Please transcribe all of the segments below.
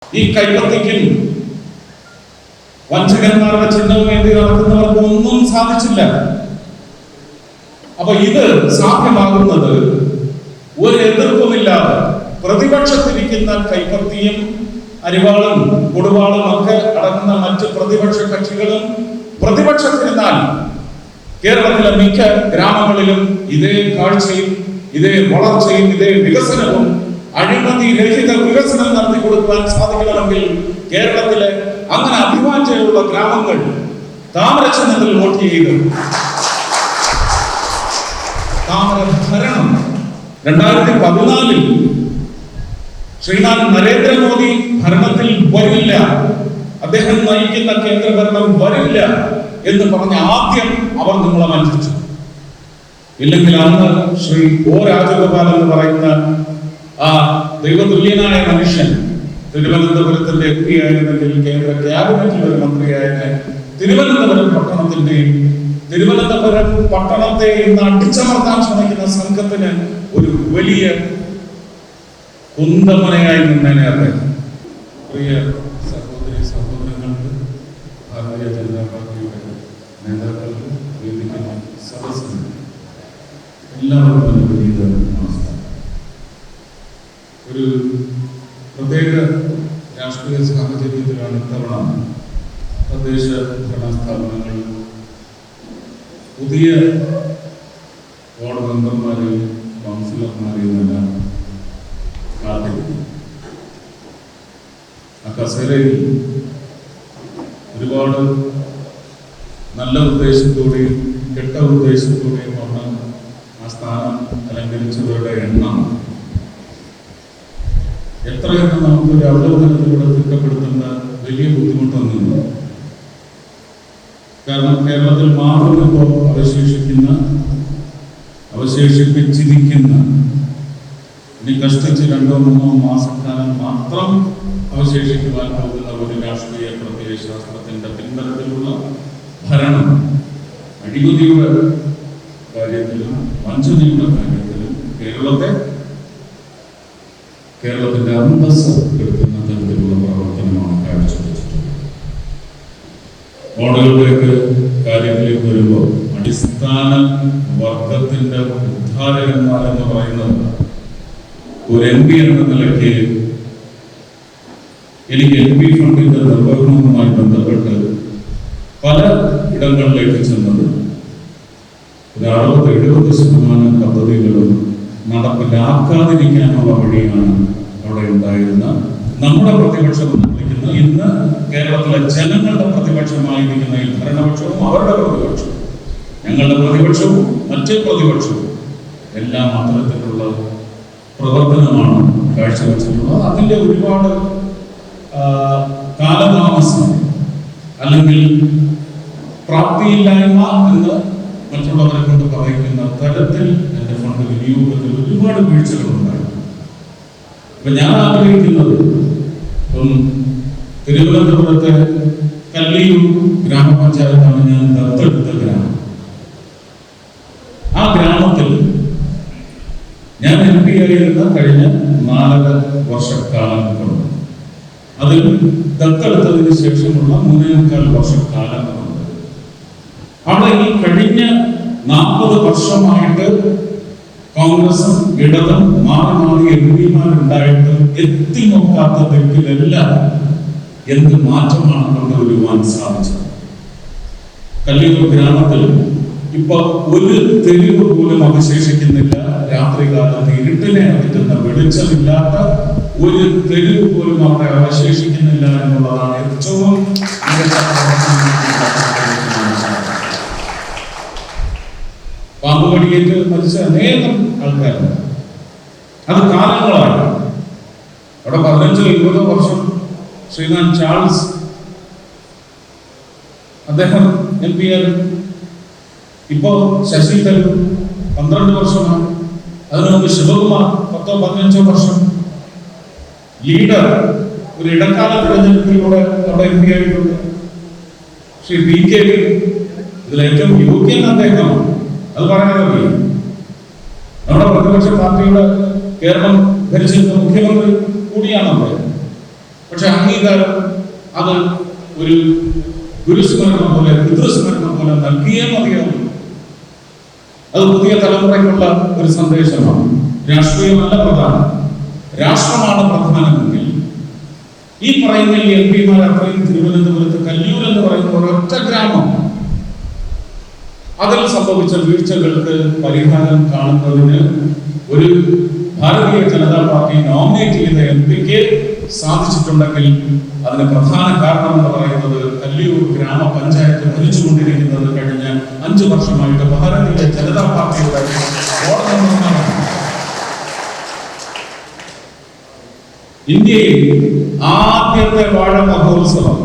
ഈ കൈപ്പത്തിക്കും വഞ്ചകന്മാരുടെ ചിഹ്നവും വേണ്ടി നടക്കുന്നവർക്ക് ഒന്നും സാധിച്ചില്ല. അപ്പൊ ഇത് സാധ്യമാകുന്നത് ഒരു എതിർപ്പുമില്ലാതെ പ്രതിപക്ഷത്തിരിക്കുന്ന കൈപ്പത്തിയും അരിവാളും കൊടുവാളും ഒക്കെ അടങ്ങുന്ന മറ്റ് പ്രതിപക്ഷ കക്ഷികളും പ്രതിപക്ഷത്തിരുന്നാൽ കേരളത്തിലെ മിക്ക ഗ്രാമങ്ങളിലും ഇതേ കാഴ്ചയും ഇതേ വളർച്ചയും ഇതേ വികസനവും അഴിമതി രഹിത വികസനം നടത്തി കൊടുക്കാൻ സാധിക്കണമെങ്കിൽ കേരളത്തിലെ അങ്ങനെ അഭിവാഞ്ഛയുള്ള ഗ്രാമങ്ങൾ താമരചിഹ്നത്തിൽ വോട്ട് ചെയ്ത് താമര ഭരണം 2014 ശ്രീമാൻ നരേന്ദ്രമോദി ഭരണത്തിൽ വരില്ല, അദ്ദേഹം നയിക്കുന്ന കേന്ദ്രഭരണം വരില്ല എന്ന് പറഞ്ഞ ആദ്യം അവർ നിങ്ങളെ വഞ്ചിച്ചു. ഇല്ലെങ്കിൽ അന്ന് ശ്രീ ഒ രാജഗോപാൽ എന്ന് പറയുന്ന ആ ദൈവതുല്യനായ മനുഷ്യൻ തിരുവനന്തപുരത്തിന്റെ MP ആയിരുന്നെങ്കിൽ കേന്ദ്ര ക്യാബിനറ്റിൽ ഒരു മന്ത്രിയായ തിരുവനന്തപുരം പട്ടണത്തെ ഇന്ന് അടിച്ചമർത്താൻ ശ്രമിക്കുന്ന സംഘത്തിന് ഒരു വലിയ കുന്തമനയായി നിന്നേനെ അദ്ദേഹം. പ്രിയ സഹോദരി സഹോദരങ്ങൾക്ക്, ഭാരതീയ ജനതാ പാർട്ടിയുടെ നേതാക്കൾക്ക്, വേദിക്കുന്ന സദസ്സിന് എല്ലാവർക്കും വലിയ നമസ്കാരം. ഒരു പ്രത്യേക രാഷ്ട്രീയ സാഹചര്യത്തിലാണ് ഇത്തവണ തദ്ദേശ ഭരണ സ്ഥാപനങ്ങളിൽ പുതിയ വാർഡ് മെമ്പർമാരെയും കൗൺസിലർമാരെയും എല്ലാം കാത്തിരിക്കുന്നു. ആ കസേരയിൽ ഒരുപാട് നല്ല ഉദ്ദേശത്തോടെയും കെട്ട ഉദ്ദേശത്തോടെയും വന്ന് ആ സ്ഥാനം അലങ്കരിച്ചവരുടെ എണ്ണം എത്രയെന്ന് നമുക്കൊരു അവലോകനത്തിലൂടെ തിട്ടപ്പെടുത്തേണ്ട വലിയ ബുദ്ധിമുട്ടൊന്നുമില്ല. കാരണം കേരളത്തിൽ മാത്രം ഇപ്പോൾ അവശേഷിപ്പിച്ചിരിക്കുന്ന ഇനി കഷ്ടിച്ച് 2-3 മാസക്കാലം മാത്രം അവശേഷിക്കുവാൻ പോകുന്ന ഒരു രാഷ്ട്രീയ പ്രത്യയശാസ്ത്രത്തിന്റെ പിൻബലത്തിലുള്ള ഭരണം അഴിമതിയുടെ കാര്യത്തിലും വഞ്ചനയുടെ കാര്യത്തിലും കേരളത്തിന്റെ അന്തസ്സ് എടുക്കുന്ന തരത്തിലുള്ള പ്രവർത്തനമാണ് കാഴ്ചവെച്ചിട്ടുള്ളത്. വാർഡുകളുടെയൊക്കെ കാര്യത്തിലേക്ക് വരുമ്പോൾ അടിസ്ഥാന വർഗത്തിന്റെ ഉദ്ധാരകന്മാരെന്ന് പറയുന്നത് ഒരു MP എന്ന നിലയ്ക്ക് എനിക്ക് MP ഫണ്ടിന്റെ നിർവഹണവുമായി ബന്ധപ്പെട്ട് പല ഇടങ്ങളിലേക്ക് ചെന്നത് ഒരു 60-70% പദ്ധതികളും നടപ്പിലാക്കാതിരിക്കാനുള്ള വഴിയാണ് അവിടെ ഉണ്ടായിരുന്ന നമ്മുടെ പ്രതിപക്ഷം എന്ന് വിളിക്കുന്ന ഇന്ന് കേരളത്തിലെ ജനങ്ങളുടെ പ്രതിപക്ഷമായിരിക്കുന്ന ഈ ഭരണപക്ഷവും അവരുടെ പ്രതിപക്ഷവും ഞങ്ങളുടെ പ്രതിപക്ഷവും മറ്റേ പ്രതിപക്ഷവും എല്ലാം അത്തരത്തിലുള്ള പ്രവർത്തനമാണ് കാഴ്ചവെച്ചിട്ടുള്ളത്. അതിൻ്റെ ഒരുപാട് കാലതാമസം അല്ലെങ്കിൽ പ്രാപ്തിയില്ലായ്മ എന്ന് മറ്റുള്ളവരെ കൊണ്ട് പറയിക്കുന്ന തരത്തിൽ എൻ്റെ ഫണ്ട് വിനിയോഗത്തിൽ ഒരുപാട് വീഴ്ചകളുണ്ടായി. അപ്പൊ ഞാൻ ആഗ്രഹിക്കുന്നത് തിരുവനന്തപുരത്തെ കല്ലിയൂർ ഗ്രാമപഞ്ചായത്താണ് ഞാൻ ദത്തെടുത്ത ഗ്രാമം. ആ ഗ്രാമത്തിൽ ഞാൻ MP ആയിരുന്ന കഴിഞ്ഞ 4 വർഷക്കാലം കൊണ്ട് അതിൽ ദത്തെടുത്തതിന് ശേഷമുള്ള 3.25 വർഷക്കാലം കൊണ്ട് അവിടെ ഈ കഴിഞ്ഞ 40 വർഷമായിട്ട് കോൺഗ്രസും ഇടതും മാറി MP-മാരുണ്ടായിട്ട് എത്തി നോക്കാത്ത ദിക്കിലെല്ലാം എന്ത് മാറ്റമാണ് കൊണ്ടുവരുവാൻ സാധിച്ചത്. കല്ലിയൂർ ഗ്രാമത്തിൽ ഇപ്പൊ ഒരു തെരുവ് പോലും അവശേഷിക്കുന്നില്ല. രാത്രികാലത്ത് ഇരുട്ടിനെ അകറ്റുന്ന വെളിച്ചമില്ലാത്ത ഒരു തെരുവ് പോലും അവിടെ അവശേഷിക്കുന്നില്ല എന്നുള്ളതാണ് ഏറ്റവും പാമ്പുകടിയേറ്റ് മരിച്ച അനേകം ആൾക്കാരുണ്ട്. അത് കാലങ്ങളാണ്. അവിടെ 15-20 വർഷം ശ്രീമാൻ ചാൾസ് അദ്ദേഹം MP ആയിരുന്നു. ഇപ്പോ ശശി തരൂർ 12 വർഷമാണ്. അതിനു മുമ്പ് ശിവകുമാർ 10-15 വർഷം. ലീഡർ ഒരു ഇടക്കാല തിരഞ്ഞെടുപ്പിലൂടെ അവിടെ MP ആയിട്ടുണ്ട്. ശ്രീ BK ഇതിലേറ്റവും യോഗ്യൻ അദ്ദേഹമാണ്. അത് പറയാതെ കഴിയും. നമ്മുടെ പ്രതിപക്ഷ പാർട്ടിയുടെ കേരളം ഭരിച്ചിരുന്ന മുഖ്യമന്ത്രി കൂടിയാണ് അദ്ദേഹം. പക്ഷെ അംഗീകാരം അത് ഒരു ഗുരുസ്മരണം പോലെ പിതൃസ്മരണം പോലെ നൽകിയേ മതിയാവും. അത് പുതിയ തലമുറയ്ക്കുള്ള ഒരു സന്ദേശമാണ്. രാഷ്ട്രീയമല്ല പ്രധാനം, രാഷ്ട്രമാണ് പ്രധാനമെങ്കിൽ ഈ പറയുന്ന ഈ എം പിമാർ അത്രയും തിരുവനന്തപുരത്ത് കല്ലൂർ എന്ന് പറയുന്ന ഒരൊറ്റ ഗ്രാമം, അതിൽ സംഭവിച്ച വീഴ്ചകൾക്ക് പരിഹാരം കാണുന്നതിന് ഒരു ഭാരതീയ ജനതാ പാർട്ടി നോമിനേറ്റ് ചെയ്ത എം പിക്ക് സാധിച്ചിട്ടുണ്ടെങ്കിൽ അതിന് പ്രധാന കാരണം എന്ന് പറയുന്നത് കല്ലൂർ ഗ്രാമപഞ്ചായത്ത് ഭരിച്ചുകൊണ്ടിരിക്കുന്നത് കഴിഞ്ഞ 5 വർഷമായിട്ട് ഭാരതീയ ജനതാ പാർട്ടിയുടെ ഇന്ത്യയിൽ ആദ്യത്തെ വാഴ മഹോത്സവം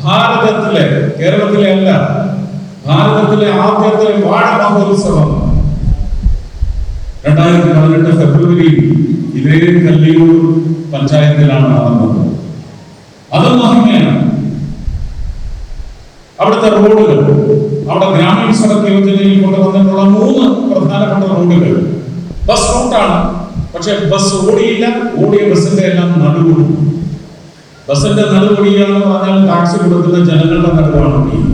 ഭാരതത്തിലെ, കേരളത്തിലെ അല്ല, ഭാരതത്തിലെ ആദ്യത്തെ വാഴ മഹോത്സവം 2018 ഫെബ്രുവരിയിൽ ഇതേ കല്ലൂർ പഞ്ചായത്തിലാണ് നടന്നത്. അത് മഹിമയാണ്. അവിടുത്തെ റോഡുകൾ, അവിടെ ഗ്രാമീണ സടക്ക് യോജനയിൽ കൊണ്ടുവന്നിട്ടുള്ള 3 പ്രധാനപ്പെട്ട റോഡുകൾ ബസ് റൂട്ടാണ്. പക്ഷെ ബസ് ഓടിയില്ല, ഓടിയ ബസിന്റെ എല്ലാം നടുവോടി. ബസിന്റെ നടുവോടിയാന്ന് പറഞ്ഞാൽ ടാക്സി കൊടുക്കുന്ന ജനങ്ങളുടെ നടുവാണ് ഓടിയത്.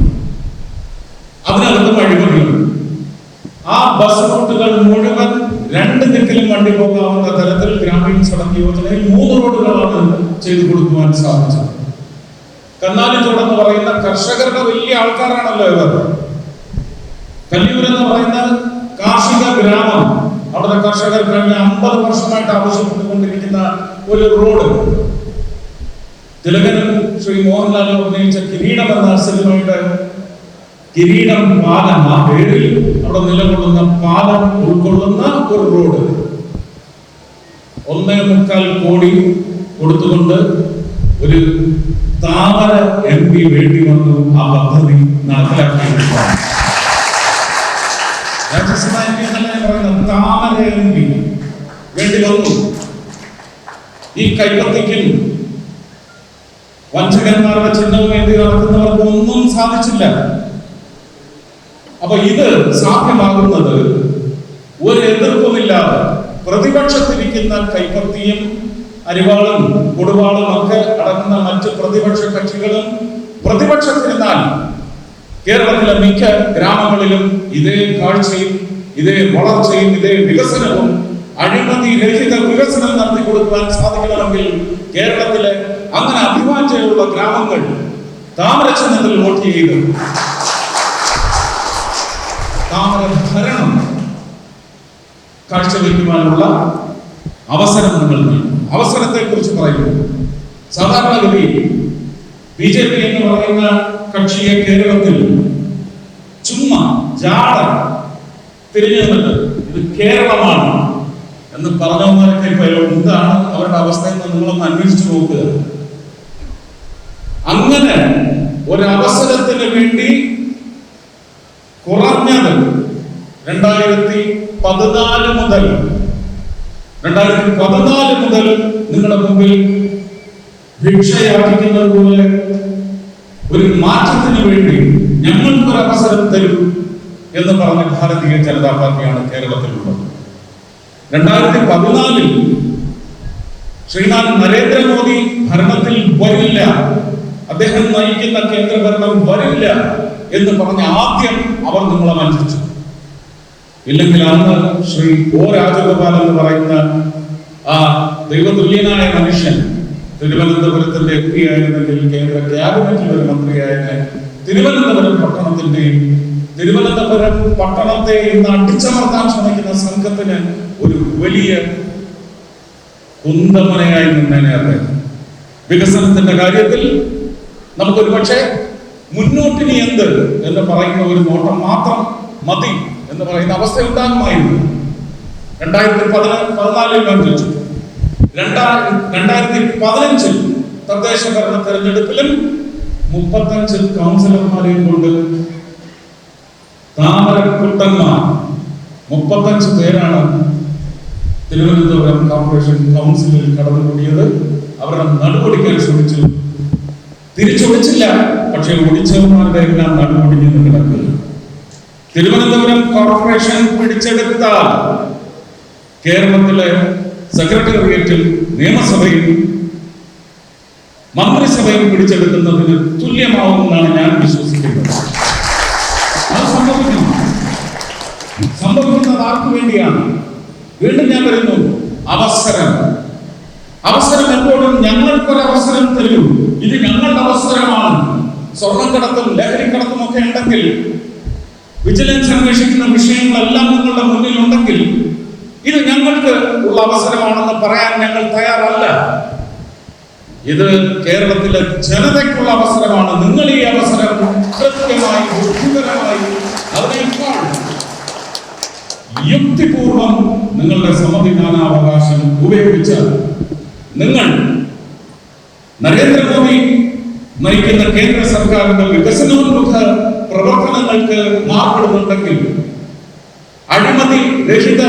അതിനകത്ത് അഴിമതികൾ. ആ ബസ് റൂട്ടുകൾ മുഴുവൻ 2 ദിക്കിലും വണ്ടി പോകാവുന്ന തരത്തിൽ ഗ്രാമീണ സടക്ക് യോജനയിൽ 3 റോഡുകളാണ് ചെയ്തു കൊടുക്കുവാൻ സാധിച്ചത്. കന്നാലിത്തോട് എന്ന് പറയുന്ന കർഷകരുടെ വലിയ ആൾക്കാരാണല്ലോ ഇവർ. കല്ലൂർ എന്ന് പറയുന്ന കാർഷിക ഗ്രാമം, അവിടുത്തെ കർഷകർ കഴിഞ്ഞ 50 വർഷമായിട്ട് ആവശ്യപ്പെട്ടുകൊണ്ടിരിക്കുന്ന ഒരു റോഡ്. തിലകനും ശ്രീ മോഹൻലാലും അഭിനയിച്ച കിരീടം എന്ന സിനിമയുടെ കിരീടം പാലം, ആ പേരിൽ അവിടെ നിലകൊള്ളുന്ന പാലം ഉൾക്കൊള്ളുന്ന ഒരു റോഡ് 1.25 കോടി കൊടുത്തുകൊണ്ട് ഒരു താമര എം പി വേണ്ടി വന്നു ആ പദ്ധതി നടപ്പിലാക്കിയിട്ടുള്ളതാണ്. രാജ്യസഭാ എം പി എന്നല്ല ഞാൻ പറയുന്നത്, താമര എം പി വേണ്ടി വന്നു. ഈ കൈപ്പത്തിക്കും വഞ്ചകന്മാരുടെ ചിഹ്നവും വേണ്ടി നടക്കുന്നവർക്ക് ഒന്നും സാധിച്ചില്ല. അപ്പൊ ഇത് സാധ്യമാകുന്നത് ഒരു എതിർപ്പുമില്ലാതെ പ്രതിപക്ഷത്തിരിക്കുന്ന കൈപ്പത്തിയും അരിവാളും കൊടുവാളും ഒക്കെ അടങ്ങുന്ന മറ്റ് പ്രതിപക്ഷ കക്ഷികളും പ്രതിപക്ഷത്തിരുന്നാൽ കേരളത്തിലെ മിക്ക ഗ്രാമങ്ങളിലും ഇതേ കാഴ്ചയും ഇതേ വളർച്ചയും ഇതേ വികസനവും അഴിമതി രഹിത വികസനം നടത്തി കൊടുക്കുവാൻ സാധിക്കണമെങ്കിൽ കേരളത്തിലെ അങ്ങനെ അഭിവാഞ്ഛയുള്ള ഗ്രാമങ്ങൾ താമരചിഹ്നത്തിൽ വോട്ട് ചെയ്ത് താമര ഭരണം കാഴ്ചവെക്കുവാനുള്ള അവസരം നിങ്ങൾ നൽകും. അവസരത്തെ കുറിച്ച് പറയുന്നു. സാധാരണഗതിയിൽ BJP എന്ന് പറയുന്ന കക്ഷിയെ കേരളത്തിൽ ചുമ്മാ ജാട തിരിഞ്ഞു നിന്നിട്ട് ഇത് കേരളമാണ് എന്ന് പറഞ്ഞവന്മാരൊക്കെ ഇപ്പൊ എന്താണ് അവരുടെ അവസ്ഥ എന്ന് നിങ്ങളൊന്ന് അന്വേഷിച്ചു നോക്കുക. അങ്ങനെ ഒരവസരത്തിന് വേണ്ടി കുറഞ്ഞത് 2014 മുതൽ നിങ്ങളുടെ മുമ്പിൽ ഭിക്ഷയാചിക്കുന്നത് പോലെ ഒരു മാറ്റത്തിന് വേണ്ടി ഞങ്ങൾക്കൊരു അവസരം തരൂ എന്ന് പറഞ്ഞ ഭാരതീയ ജനതാ പാർട്ടിയാണ് കേരളത്തിലുള്ളത്. 2014 ശ്രീമാൻ നരേന്ദ്രമോദി ഭരണത്തിൽ വരില്ല, അദ്ദേഹം നയിക്കുന്ന കേന്ദ്രഭരണം വരില്ല എന്ന് പറഞ്ഞ ആദ്യം അവർ നിങ്ങളെ വഞ്ചിച്ചു. ഇല്ലെങ്കിൽ അന്ന് ശ്രീ ഒ രാജഗോപാൽ എന്ന് പറയുന്ന ആ ദൈവതുല്യനായ മനുഷ്യൻ തിരുവനന്തപുരത്തിന്റെ MP ആയിരുന്നെങ്കിൽ കേന്ദ്ര ക്യാബിനറ്റിൽ ഒരു മന്ത്രിയായ തിരുവനന്തപുരം പട്ടണത്തെ ഇന്ന് അടിച്ചമർത്താൻ ശ്രമിക്കുന്ന സംഘത്തിന് ഒരു വലിയ കുന്തമനയായി നിന്നേനെ അദ്ദേഹം. വികസനത്തിന്റെ കാര്യത്തിൽ നമുക്കൊരു പക്ഷേ മുന്നോട്ടിനി എന്ത് എന്ന് പറയുന്ന ഒരു നോട്ടം മാത്രം മതി എന്ന് പറയുന്ന അവസ്ഥ ഉണ്ടാകുമായിരുന്നു. 2014 വഞ്ചിച്ചു. 2015 തദ്ദേശ ഭരണ തെരഞ്ഞെടുപ്പിലും 35 കൗൺസിലർമാരെയും കൊണ്ട് താമരക്കുട്ടന്മാർ 35 പേരാണ് തിരുവനന്തപുരം കോർപ്പറേഷൻ കൗൺസിലിൽ കടന്നുകൂടിയത്. അവരുടെ നടുപൊടിക്കാൻ ശ്രമിച്ചു, തിരിച്ചൊടിച്ചില്ല. പക്ഷേ ഒടിച്ചവന്മാരുടെ എല്ലാം നടുപൊടിഞ്ഞു കിടക്കുക. തിരുവനന്തപുരം കോർപ്പറേഷൻ പിടിച്ചെടുത്താൽ കേരളത്തിലെ സെക്രട്ടേറിയറ്റിൽ നിയമസഭയിൽ സമസ്തയും പിടിച്ചെടുക്കുന്നതിന് തുല്യമാവുമെന്നാണ് ഞാൻ വിശ്വസിക്കുന്നത്. അത് സംഭവിക്കുന്നത് ആർക്കു വേണ്ടിയാണ്? വീണ്ടും ഞാൻ പറയുന്നു, അവസരം എപ്പോഴും ഞങ്ങൾക്കൊരവസരം തരൂ. ഇത് ഞങ്ങളുടെ അവസരമാണ്. സ്വർണ്ണക്കടത്തും ലഹരിക്കടത്തും ഒക്കെ ഉണ്ടെങ്കിൽ, വിജിലൻസ് അന്വേഷിക്കുന്ന വിഷയങ്ങളെല്ലാം നിങ്ങളുടെ മുന്നിലുണ്ടെങ്കിൽ, ഇത് ഞങ്ങൾക്ക് ഉള്ള അവസരമാണെന്ന് പറയാൻ ഞങ്ങൾ തയ്യാറല്ല. ഇത് കേരളത്തിലെ ജനതയ്ക്കുള്ള അവസരമാണ്. നിങ്ങൾ ഈ അവസരം കൃത്യമായി ബുദ്ധിപരമായി അതിനേക്കാൾ യുക്തിപൂർവം നിങ്ങളുടെ സമ്മതിദാനാവകാശം ഉപയോഗിച്ചാൽ നിങ്ങൾ നരേന്ദ്രമോദി നയിക്കുന്ന കേന്ദ്ര സർക്കാരിന്റെ വികസനോന്മുഖ പ്രവർത്തനങ്ങൾക്ക് മാർപ്പെടുന്നുണ്ടെങ്കിൽ, അഴിമതി രഹിത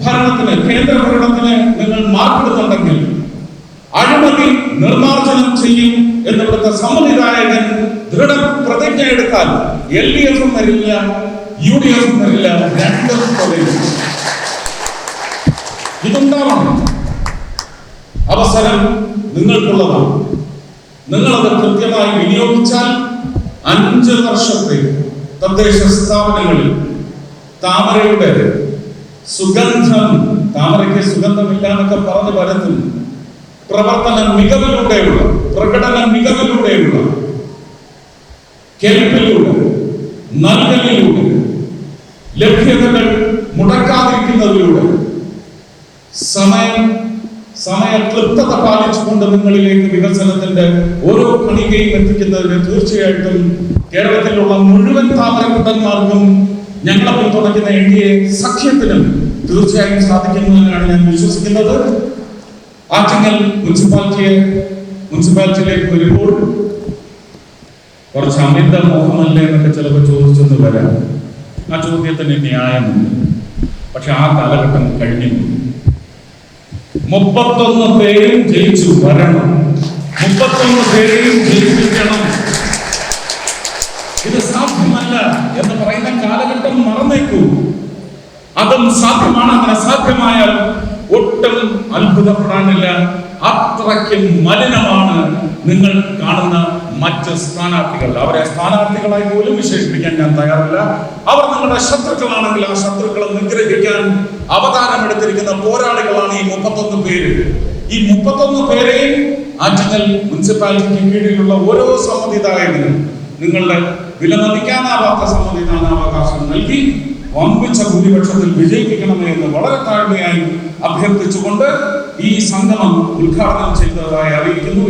ഭരണത്തിന്, കേന്ദ്ര ഭരണത്തിന് നിങ്ങൾ മാർപ്പെടുന്നുണ്ടെങ്കിൽ, അഴിമതി നിർമ്മാർജ്ജനം ചെയ്യും എന്നിവിടുത്തെ സമ്മതിദായകൻ ദൃഢപ്രതിജ്ഞ എടുത്താൽ LDF വരില്ല, UDF വരില്ല, രണ്ടും വരില്ല. ഇതുണ്ടാവണം. അവസരം നിങ്ങൾക്കുള്ളതാണ്. നിങ്ങളത് കൃത്യമായി വിനിയോഗിച്ചാൽ 5 വർഷത്തെ തദ്ദേശ സ്ഥാപനങ്ങളിൽ താമരയുടെ സുഗന്ധം, താമരയ്ക്ക് സുഗന്ധമില്ല എന്നൊക്കെ പറഞ്ഞ് പരത്തും, പ്രവർത്തന മികവിലൂടെയുള്ള, പ്രകടന മികവിലൂടെയുള്ള, കേൾപ്പിലൂടെ, നൽകലിലൂടെ, ലഭ്യതകൾ മുടക്കാതിരിക്കുന്നതിലൂടെ, സമയക്ലിപ്തത പാലിച്ചുകൊണ്ട് നിങ്ങളിലേക്ക് വികസനത്തിന്റെ ഓരോ കണികയും എത്തിക്കുന്നതിന് തീർച്ചയായിട്ടും കേരളത്തിലുള്ള മുഴുവൻ താമരക്കുട്ടന്മാർക്കും ഞങ്ങളെ പിന്തുണയ്ക്കുന്ന NDA സഖ്യത്തിനും തീർച്ചയായും സാധിക്കുന്നതിനാണ് ഞാൻ വിശ്വസിക്കുന്നത്. ആറ്റിങ്ങൽ മുനിസിപ്പാലിറ്റിയിലേക്ക് വരുമ്പോൾ കുറച്ച് അമിത മോഹമല്ലേ എന്നൊക്കെ ചിലപ്പോൾ ചോദിച്ചെന്ന് വരാം. ആ ചോദ്യത്തിന് ന്യായമുണ്ട്. പക്ഷെ ആ കാലഘട്ടം കഴിഞ്ഞു. 31 പേരും ജയിച്ചു വരണം, 31 പേരെയും ജയിപ്പിക്കണം. ഇത് സാധ്യമല്ല എന്ന് പറയുന്ന കാലഘട്ടം മറന്നേക്കൂ. അതും സാധ്യമാണ്. അങ്ങനെ സാധ്യമായാൽ ഒട്ടും അത്ഭുതപ്പെടാനില്ല. അത്രയ്ക്കും മലിനമാണ് നിങ്ങൾ കാണുന്ന മറ്റ് സ്ഥാനാർത്ഥികൾ. അവരെ സ്ഥാനാർത്ഥികളായി പോലും വിശേഷിപ്പിക്കാൻ ഞാൻ തയ്യാറല്ല. അവർ നിങ്ങളുടെ ശത്രുക്കളാണെങ്കിൽ ആ ശത്രുക്കളെ നിഗ്രഹിക്കാൻ അവതാരമെടുത്തിരിക്കുന്ന പോരാളികളാണ് ഈ 31 പേര്. ഈ 31 പേരെയും ആറ്റിങ്ങൽ മുനിസിപ്പാലിറ്റിക്ക് കീഴിലുള്ള ഓരോ സമ്മതിദായകനും നിങ്ങളുടെ വിലമതിക്കാനാവാത്ത സമ്മതിദാനാവകാശം നൽകി വമ്പിച്ച ഭൂരിപക്ഷത്തിൽ വിജയിപ്പിക്കണമേ എന്ന് വളരെ താഴ്മയായി അഭ്യർത്ഥിച്ചുകൊണ്ട് ഈ സംഗമം ഉദ്ഘാടനം ചെയ്തതായി അറിയിക്കുന്നു.